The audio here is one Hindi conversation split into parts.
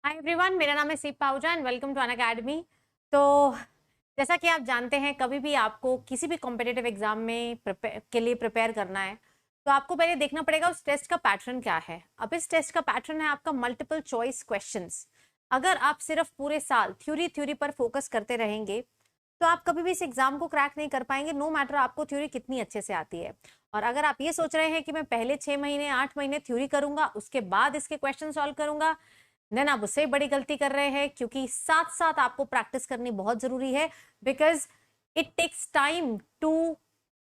हाय एवरीवन, मेरा नाम है सीप Pahuja and welcome to Unacademy. तो जैसा कि आप जानते हैं, कभी भी आपको किसी भी कॉम्पिटिटिव एग्जाम में के लिए प्रिपेयर करना है तो आपको पहले देखना पड़ेगा उस टेस्ट का पैटर्न क्या है। अब इस टेस्ट का पैटर्न है आपका मल्टीपल चॉइस क्वेश्चंस। अगर आप सिर्फ पूरे साल थ्योरी पर फोकस करते रहेंगे तो आप कभी भी इस एग्जाम को क्रैक नहीं कर पाएंगे, नो मैटर आपको थ्योरी कितनी अच्छे से आती है। और अगर आप ये सोच रहे हैं कि मैं पहले 6 महीने 8 महीने थ्योरी करूंगा, उसके बाद इसके क्वेश्चन सॉल्व करूंगा, देन आप उससे बड़ी गलती कर रहे हैं, क्योंकि साथ साथ आपको प्रैक्टिस करनी बहुत जरूरी है। Because it takes time to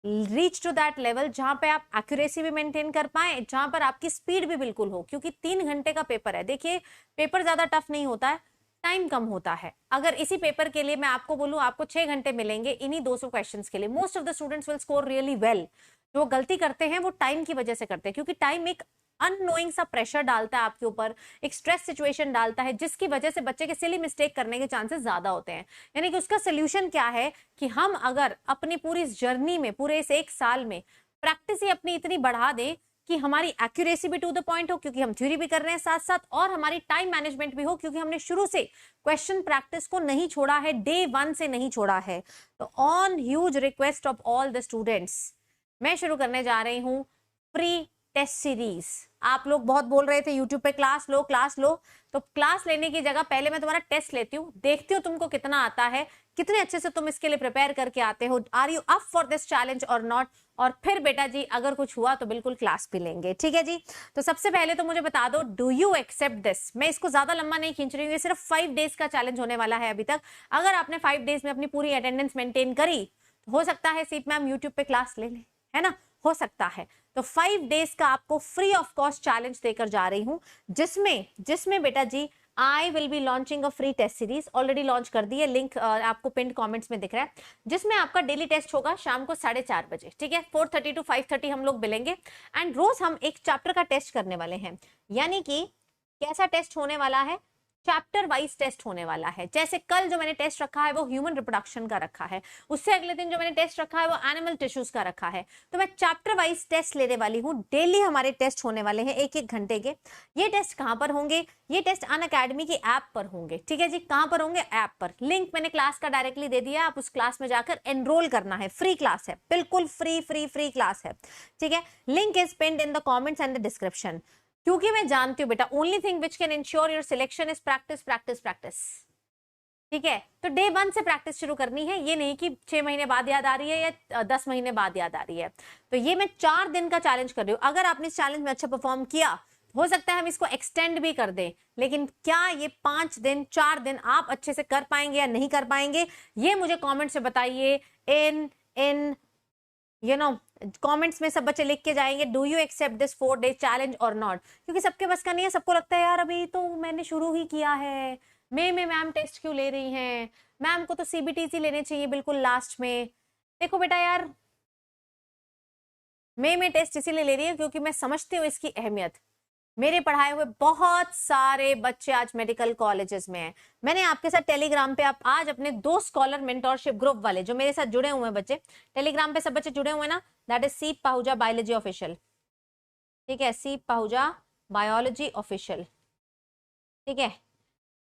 reach to that level जहां पे आप एक्यूरेसी भी मेंटेन कर पाए, जहां पर आपकी स्पीड भी बिल्कुल हो, क्योंकि 3 घंटे का पेपर है। देखिए, पेपर ज्यादा टफ नहीं होता है, टाइम कम होता है। अगर इसी पेपर के लिए मैं आपको बोलूं आपको 6 घंटे मिलेंगे इन्हीं 200 क्वेश्चंस के लिए, most of the students will score really well. जो गलती करते हैं वो टाइम की वजह से करते हैं, क्योंकि टाइम एक अननोइंग सा प्रेशर डालता है आपके ऊपर, एक स्ट्रेस सिचुएशन डालता है, जिसकी वजह से बच्चे के सिली मिस्टेक करने के चांसेस ज्यादा होते हैं। यानी कि उसका सोल्यूशन क्या है कि हम अगर अपनी पूरी जर्नी में, पूरे इस 1 साल में प्रैक्टिस ही अपनी इतनी बढ़ा दें कि हमारी एक्यूरेसी भी टू द पॉइंट हो, क्योंकि हम थ्योरी भी कर रहे हैं साथ साथ, और हमारी टाइम मैनेजमेंट भी हो, क्योंकि हमने शुरू से क्वेश्चन प्रैक्टिस को नहीं छोड़ा है, डे 1 से नहीं छोड़ा है। तो on huge request of all the students, मैं शुरू करने जा रही हूं फ्री टेस्ट सीरीज। आप लोग बहुत बोल रहे थे यूट्यूब पे क्लास लो क्लास लो, तो क्लास लेने की जगह पहले मैं तुम्हारा टेस्ट लेती हूँ, देखती हूँ तुमको कितना आता है, कितने अच्छे से तुम इसके लिए प्रिपेयर करके आते हो, are you up for this challenge और नॉट। और फिर बेटा जी अगर कुछ हुआ तो बिल्कुल क्लास भी लेंगे, ठीक है जी। तो सबसे पहले तो मुझे बता दो, डू यू एक्सेप्ट दिस। मैं इसको ज्यादा लंबा नहीं खींच रही हूँ, ये सिर्फ 5 डेज का चैलेंज होने वाला है अभी तक। अगर आपने 5 डेज में अपनी पूरी अटेंडेंस मेंटेन करी तो हो सकता है सीप मैम यूट्यूब पे क्लास ले ले, है ना, हो सकता है। तो 5 डेज का आपको फ्री ऑफ कॉस्ट चैलेंज देकर जा रही हूं, जिसमें जिसमें बेटा जी I will be launching a free test series. Already launch कर दी है, लिंक आपको पिंड कमेंट्स में दिख रहा है, जिसमें आपका डेली टेस्ट होगा शाम को 4:30 बजे, ठीक है। 4:30 to 5:30 हम लोग मिलेंगे एंड रोज हम एक चैप्टर का टेस्ट करने वाले हैं। यानी कि कैसा टेस्ट होने वाला है, चैप्टर वाइज टेस्ट होने वाला है। जैसे कल जो मैंने टेस्ट रखा है वो ह्यूमन रिप्रोडक्शन का रखा है, उससे अगले दिन जो मैंने टेस्ट रखा है वो एनिमल टिश्यूज का रखा है। तो मैं चैप्टर वाइज टेस्ट लेने वाली हूँ। डेली हमारे टेस्ट होने वाले हैं 1-1 घंटे के। ये टेस्ट कहां पर होंगे, ये टेस्ट अन अकेडमी की ऐप पर होंगे, ठीक है जी। कहां पर होंगे, ऐप पर। लिंक मैंने क्लास का डायरेक्टली दे दिया, आप उस क्लास में जाकर एनरोल करना है। फ्री क्लास है, बिल्कुल फ्री फ्री फ्री क्लास है, ठीक है। Link is pinned in the comments and the description. क्योंकि मैं जानती हूं बेटा, only thing which can ensure your selection is practice practice practice, ठीक है। तो डे 1 से प्रैक्टिस शुरू करनी है, ये नहीं कि 6 महीने बाद याद आ रही है या 10 महीने बाद याद आ रही है। तो ये मैं 4 दिन का चैलेंज कर रही हूं। अगर आपने इस चैलेंज में अच्छा परफॉर्म किया, हो सकता है हम इसको एक्सटेंड भी कर दें, लेकिन क्या ये 5 दिन 4 दिन आप अच्छे से कर पाएंगे या नहीं कर पाएंगे, ये मुझे कॉमेंट से बताइए। इन इन यू नो कमेंट्स में सब बच्चे लिख के जाएंगे, do you accept this 4 day challenge और नॉट। क्योंकि सबके बस का नहीं है, सबको लगता है यार अभी तो मैंने शुरू ही किया है, मई में मैम टेस्ट क्यों ले रही हैं, मैम को तो सीबीटीसी लेने चाहिए बिल्कुल लास्ट में। देखो बेटा यार, मई में टेस्ट इसीलिए ले रही है क्योंकि मैं समझती हूँ इसकी अहमियत। मेरे पढ़ाए हुए बहुत सारे बच्चे आज मेडिकल कॉलेजेस में हैं। मैंने आपके साथ टेलीग्राम पे, आप आज अपने 2 स्कॉलर मेंटोरशिप ग्रुप वाले जो मेरे साथ जुड़े हुए हैं बच्चे, टेलीग्राम पे सब बच्चे जुड़े हुए हैं ना, दैट इज सीप पाहुजा बायोलॉजी ऑफिशियल, ठीक है। सीप पाहुजा बायोलॉजी ऑफिशियल, ठीक है।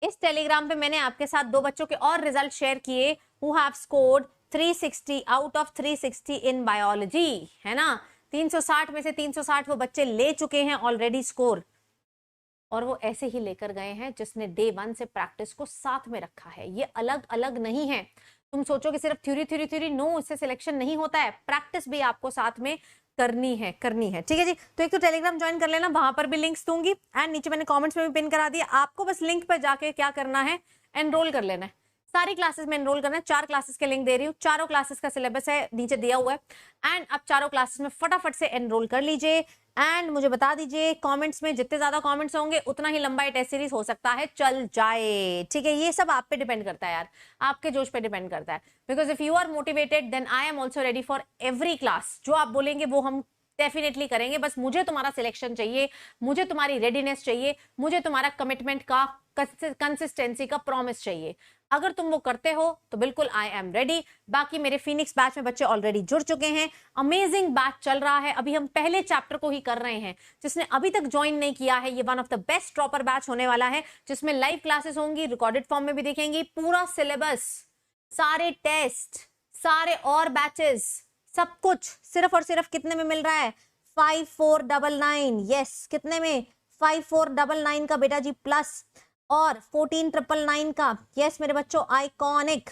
इस टेलीग्राम पे मैंने आपके साथ 2 बच्चों के और रिजल्ट शेयर किए who have scored 360 out of 360 in biology, है ना। 360 में से 360 वो बच्चे ले चुके हैं ऑलरेडी स्कोर, और वो ऐसे ही लेकर गए हैं जिसने डे 1 से प्रैक्टिस को साथ में रखा है। ये अलग अलग नहीं है। तुम सोचो कि सिर्फ थ्योरी थ्योरी थ्योरी, नो, इससे सिलेक्शन नहीं होता है, प्रैक्टिस भी आपको साथ में करनी है, ठीक है जी। तो एक तो टेलीग्राम ज्वाइन कर लेना, वहां पर भी लिंक्स दूंगी एंड नीचे मैंने कमेंट्स में भी पिन करा दिया। आपको बस लिंक पर जाके क्या करना है, एनरोल कर लेना है। सारी क्लासेस में एनरोल करना है। 4 क्लासेस के लिंक दे रही हूँ, चारों क्लासेस का सिलेबस है नीचे दिया हुआ है एंड आप चारों क्लासेस में फटाफट से एनरोल कर लीजिए। एंड मुझे बता दीजिए कमेंट्स में, जितने ज्यादा कमेंट्स होंगे उतना ही लंबा टेस्ट सीरीज हो सकता है चल जाए, ठीक है। ये सब आप पे डिपेंड करता है यार, आपके जोश पे डिपेंड करता है। Because if you are motivated then I am also ready for every class. जो आप बोलेंगे वो हम डेफिनेटली करेंगे। बस मुझे तुम्हारा सिलेक्शन चाहिए, मुझे तुम्हारी रेडीनेस चाहिए, मुझे तुम्हारा कमिटमेंट का, कंसिस्टेंसी का प्रॉमिस चाहिए। अगर तुम वो करते हो तो बिल्कुल आई एम रेडी। बाकी मेरे फिनिक्स बैच में बच्चे ऑलरेडी जुड़ चुके हैं, अमेजिंग बैच चल रहा है। अभी हम पहले चैप्टर को ही कर रहे हैं। जिसने अभी तक ज्वाइन नहीं किया है, ये one of the best proper batch होने वाला है, जिसमें लाइव क्लासेस होंगी, रिकॉर्डेड फॉर्म में भी देखेंगी, पूरा सिलेबस, सारे टेस्ट, सारे और बैचेस, सब कुछ सिर्फ और सिर्फ कितने में मिल रहा है? 5499। यस, कितने में? 5499 का बेटा जी प्लस, और 14999 का। यस मेरे बच्चों, आइकॉनिक।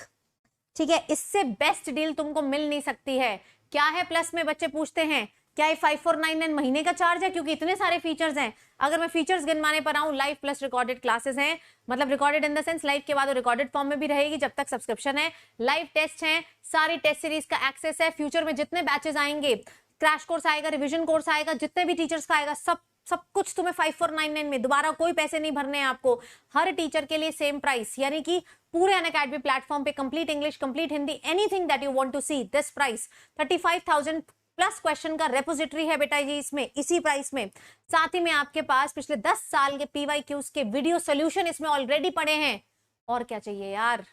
ठीक है, इससे बेस्ट डील तुमको मिल नहीं सकती है। क्या है प्लस में? बच्चे पूछते हैं क्या ये 5499 महीने का चार्ज है? क्योंकि इतने सारे फीचर्स हैं। अगर मैं फीचर्स गिनवाने पर आऊं, लाइव प्लस रिकॉर्डेड क्लासेस हैं, मतलब recorded in the sense live के बाद वो रिकॉर्डेड फॉर्म में भी रहेगी जब तक सब्सक्रिप्शन है। लाइव टेस्ट हैं, सारी टेस्ट सीरीज का एक्सेस है। फ्यूचर में जितने बैचेस आएंगे, क्रैश कोर्स आएगा, रिविजन कोर्स आएगा, जितने भी टीचर्स का आएगा, सब कुछ तुम्हें 5499 में, दोबारा कोई पैसे नहीं भरने हैं आपको। हर टीचर के लिए सेम प्राइस, यानी कि पूरे अनअकैडमी प्लेटफॉर्म पे complete English, complete Hindi, anything that you want to see, this price. 35,000 plus question का रेपोजिटरी है बेटा जी इसमें, इसी प्राइस में। साथ ही में आपके पास पिछले 10 साल के पीवाईक्यूज के वीडियो सोल्यूशन इसमें ऑलरेडी पड़े हैं। और क्या चाहिए यार,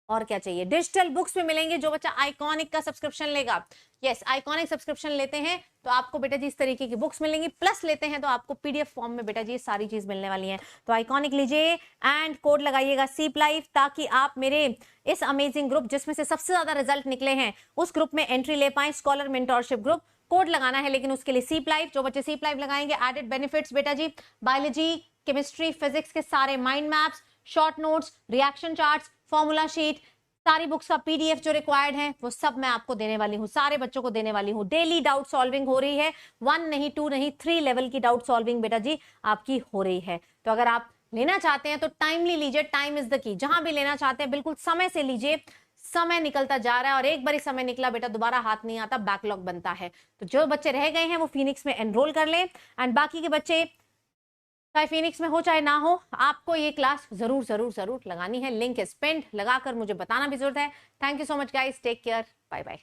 और क्या चाहिए? डिजिटल बुक्स में मिलेंगे। जो बच्चा आइकॉनिक का सब्सक्रिप्शन लेगा, यस आइकॉनिक सब्सक्रिप्शन लेते हैं तो आपको बेटा जी इस तरीके की बुक्स मिलेंगी, प्लस लेते हैं तो आपको पीडीएफ फॉर्म में बेटा जी ये सारी चीज मिलने वाली है। तो आइकॉनिक लीजिए एंड कोड लगाइएगा CPLIVE, ताकि आप मेरे इस अमेजिंग ग्रुप, जिसमें से सबसे ज्यादा रिजल्ट निकले हैं, उस ग्रुप में एंट्री ले पाए। स्कॉलर मेंटोरशिप ग्रुप, कोड लगाना है लेकिन उसके लिए CPLIVE। जो बच्चे CPLIVE लगाएंगे, एडेड बेनिफिट्स बेटा जी, बायोलॉजी, केमिस्ट्री, फिजिक्स के सारे mind maps, short notes, reaction charts, formula sheet, सारी बुक्स का PDF जो रिक्वायर्ड है वो सब मैं आपको देने वाली हूँ, सारे बच्चों को देने वाली हूँ। डेली डाउट सॉल्विंग हो रही है, 1 नहीं 2 नहीं 3 लेवल की डाउट सॉल्विंग बेटा जी आपकी हो रही है। तो अगर आप लेना चाहते हैं तो टाइमली लीजिए, टाइम इज द की। जहां भी लेना चाहते हैं बिल्कुल समय से लीजिए, समय निकलता जा रहा है और एक बार समय निकला बेटा दोबारा हाथ नहीं आता, बैकलॉग बनता है। तो जो बच्चे रह गए हैं वो फिनिक्स में एनरोल कर लें, एंड बाकी के बच्चे चाहे फिनिक्स में हो चाहे ना हो, आपको ये क्लास जरूर जरूर जरूर लगानी है। लिंक इज पिन्ड, लगाकर मुझे बताना भी जरूरत है। Thank you so much guys, take care, bye bye.